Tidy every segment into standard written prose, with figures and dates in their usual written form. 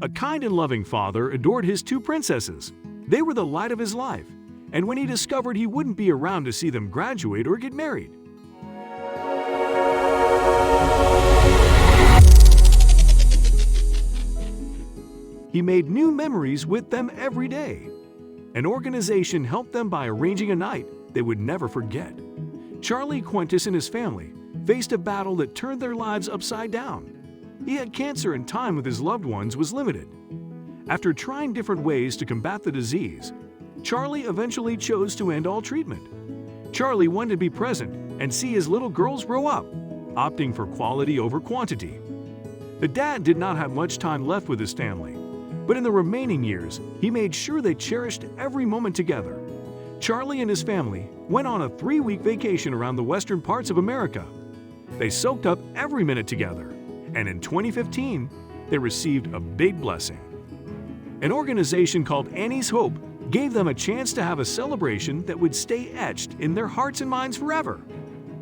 A kind and loving father adored his two princesses. They were the light of his life, and when he discovered he wouldn't be around to see them graduate or get married, he made new memories with them every day. An organization helped them by arranging a night they would never forget. Charlie Quintus and his family faced a battle that turned their lives upside down. He had cancer and time with his loved ones was limited. After trying different ways to combat the disease, Charlie eventually chose to end all treatment. Charlie wanted to be present and see his little girls grow up, opting for quality over quantity. The dad did not have much time left with his family, but in the remaining years, he made sure they cherished every moment together. Charlie and his family went on a 3-week vacation around the western parts of America. They soaked up every minute together, and in 2015, they received a big blessing. An organization called Annie's Hope gave them a chance to have a celebration that would stay etched in their hearts and minds forever.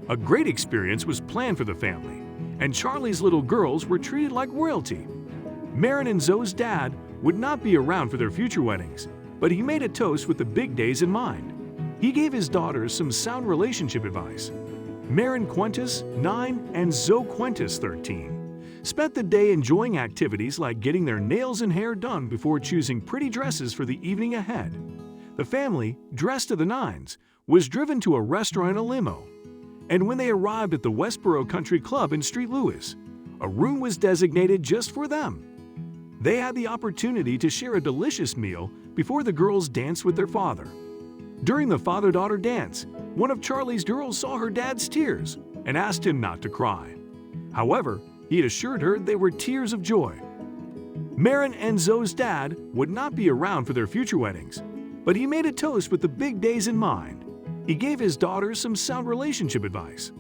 A great experience was planned for the family, and Charlie's little girls were treated like royalty. Marin and Zoe's dad would not be around for their future weddings, but he made a toast with the big days in mind. He gave his daughters some sound relationship advice. Marin Quintus, 9, and Zoe Quintus, 13, spent the day enjoying activities like getting their nails and hair done before choosing pretty dresses for the evening ahead. The family, dressed to the nines, was driven to a restaurant in a limo. And when they arrived at the Westboro Country Club in St. Louis, a room was designated just for them. They had the opportunity to share a delicious meal before the girls danced with their father. During the father-daughter dance, one of Charlie's girls saw her dad's tears and asked him not to cry. However, he had assured her they were tears of joy. Marin and Zoe's dad would not be around for their future weddings, but he made a toast with the big days in mind. He gave his daughters some sound relationship advice.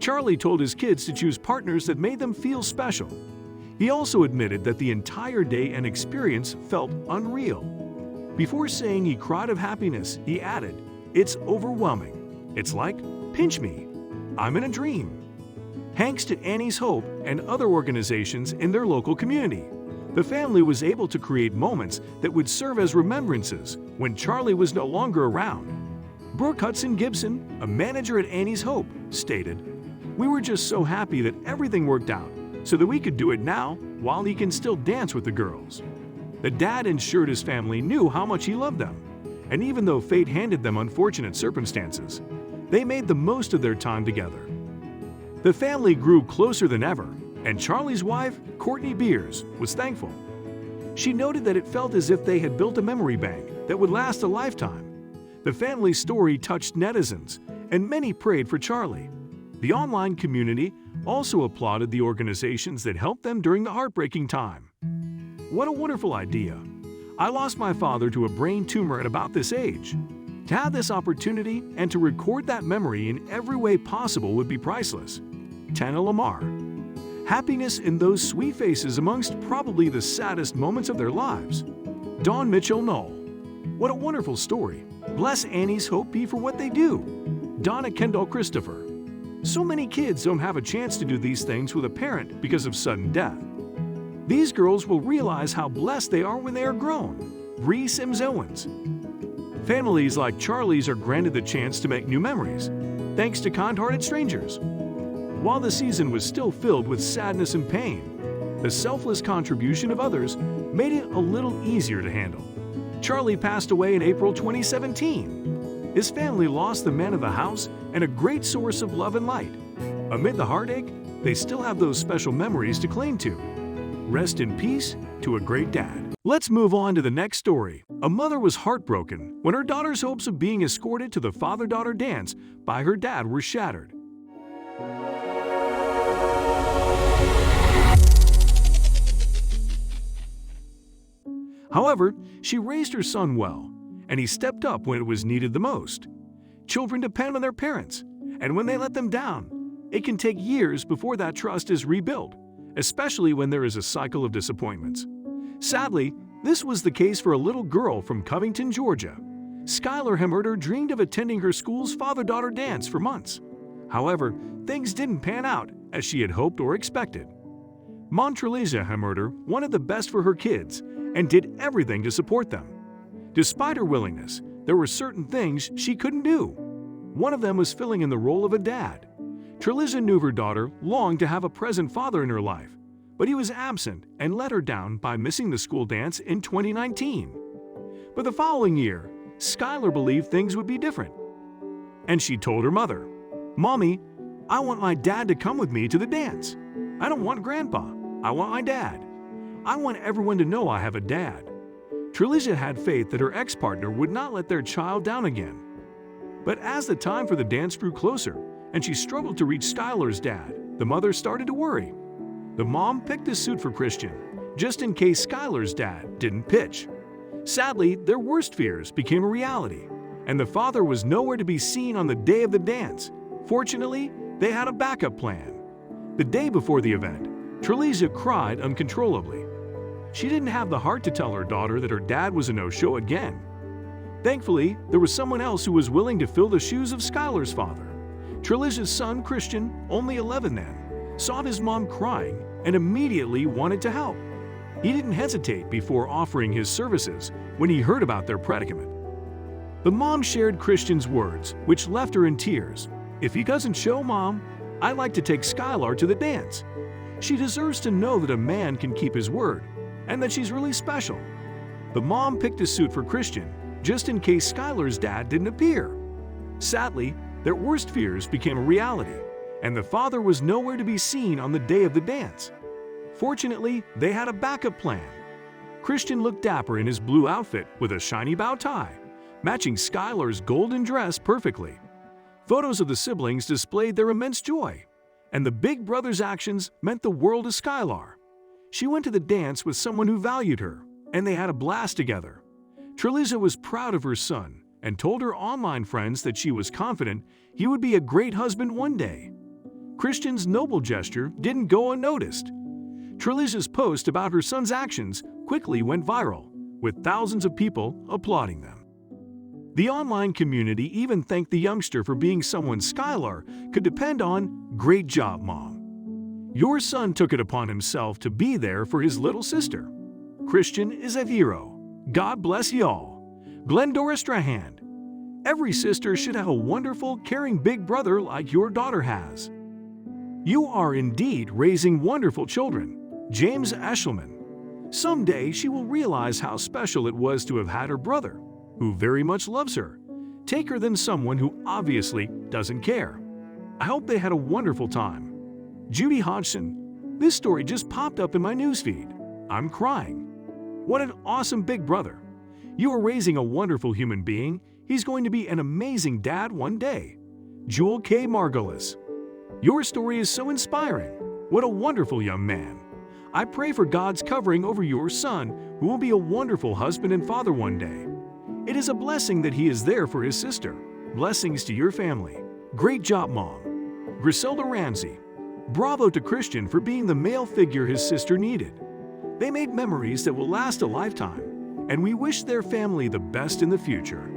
Charlie told his kids to choose partners that made them feel special. He also admitted that the entire day and experience felt unreal. Before saying he cried of happiness, he added, "It's overwhelming. It's like, pinch me. I'm in a dream." Thanks to Annie's Hope and other organizations in their local community, the family was able to create moments that would serve as remembrances when Charlie was no longer around. Brooke Hudson Gibson, a manager at Annie's Hope, stated, "We were just so happy that everything worked out so that we could do it now while he can still dance with the girls." The dad ensured his family knew how much he loved them, and even though fate handed them unfortunate circumstances, they made the most of their time together. The family grew closer than ever, and Charlie's wife, Courtney Beers, was thankful. She noted that it felt as if they had built a memory bank that would last a lifetime. The family's story touched netizens, and many prayed for Charlie. The online community also applauded the organizations that helped them during the heartbreaking time. What a wonderful idea! I lost my father to a brain tumor at about this age. To have this opportunity and to record that memory in every way possible would be priceless. Tana Lamar. Happiness in those sweet faces amongst probably the saddest moments of their lives. Dawn Mitchell Knoll. What a wonderful story. Bless Annie's Hope be for what they do. Donna Kendall Christopher. So many kids don't have a chance to do these things with a parent because of sudden death. These girls will realize how blessed they are when they are grown. Bree Sims Owens. Families like Charlie's are granted the chance to make new memories, thanks to kind-hearted strangers. While the season was still filled with sadness and pain, the selfless contribution of others made it a little easier to handle. Charlie passed away in April 2017. His family lost the man of the house and a great source of love and light. Amid the heartache, they still have those special memories to cling to. Rest in peace to a great dad. Let's move on to the next story. A mother was heartbroken when her daughter's hopes of being escorted to the father-daughter dance by her dad were shattered. However, she raised her son well, and he stepped up when it was needed the most. Children depend on their parents, and when they let them down, it can take years before that trust is rebuilt, especially when there is a cycle of disappointments. Sadly, this was the case for a little girl from Covington, Georgia. Skylar Hemmerter dreamed of attending her school's father-daughter dance for months. However, things didn't pan out as she had hoped or expected. Mom Treliza, however, wanted the best for her kids and did everything to support them. Despite her willingness, there were certain things she couldn't do. One of them was filling in the role of a dad. Treliza knew her daughter longed to have a present father in her life, but he was absent and let her down by missing the school dance in 2019. But the following year, Skylar believed things would be different. And she told her mother, "Mommy, I want my dad to come with me to the dance. I don't want Grandpa. I want my dad. I want everyone to know I have a dad." Treliza had faith that her ex-partner would not let their child down again. But as the time for the dance grew closer and she struggled to reach Skylar's dad, the mother started to worry. The mom picked a suit for Christian, just in case Skylar's dad didn't pitch. Sadly, their worst fears became a reality, and the father was nowhere to be seen on the day of the dance. Fortunately, they had a backup plan. The day before the event, Treliza cried uncontrollably. She didn't have the heart to tell her daughter that her dad was a no-show again. Thankfully, there was someone else who was willing to fill the shoes of Skylar's father. Treliza's son, Christian, only 11 then, saw his mom crying and immediately wanted to help. He didn't hesitate before offering his services when he heard about their predicament. The mom shared Christian's words, which left her in tears. "If he doesn't show, Mom, I'd like to take Skylar to the dance. She deserves to know that a man can keep his word and that she's really special." The mom picked a suit for Christian just in case Skylar's dad didn't appear. Sadly, their worst fears became a reality, and the father was nowhere to be seen on the day of the dance. Fortunately, they had a backup plan. Christian looked dapper in his blue outfit with a shiny bow tie, matching Skylar's golden dress perfectly. Photos of the siblings displayed their immense joy, and the big brother's actions meant the world to Skylar. She went to the dance with someone who valued her, and they had a blast together. Treliza was proud of her son and told her online friends that she was confident he would be a great husband one day. Christian's noble gesture didn't go unnoticed. Treliza's post about her son's actions quickly went viral, with thousands of people applauding them. The online community even thanked the youngster for being someone Skylar could depend on. "Great job, Mom. Your son took it upon himself to be there for his little sister. Christian is a hero. God bless y'all." Glendora Strahand. Every sister should have a wonderful, caring big brother like your daughter has. You are indeed raising wonderful children. James Eshelman. Someday she will realize how special it was to have had her brother, who very much loves her, take her than someone who obviously doesn't care. I hope they had a wonderful time. Judy Hodgson. This story just popped up in my newsfeed. I'm crying. What an awesome big brother. You are raising a wonderful human being. He's going to be an amazing dad one day. Jewel K. Margolis. Your story is so inspiring. What a wonderful young man. I pray for God's covering over your son, who will be a wonderful husband and father one day. It is a blessing that he is there for his sister. Blessings to your family. Great job, Mom. Griselda Ramsey. Bravo to Christian for being the male figure his sister needed. They made memories that will last a lifetime, and we wish their family the best in the future.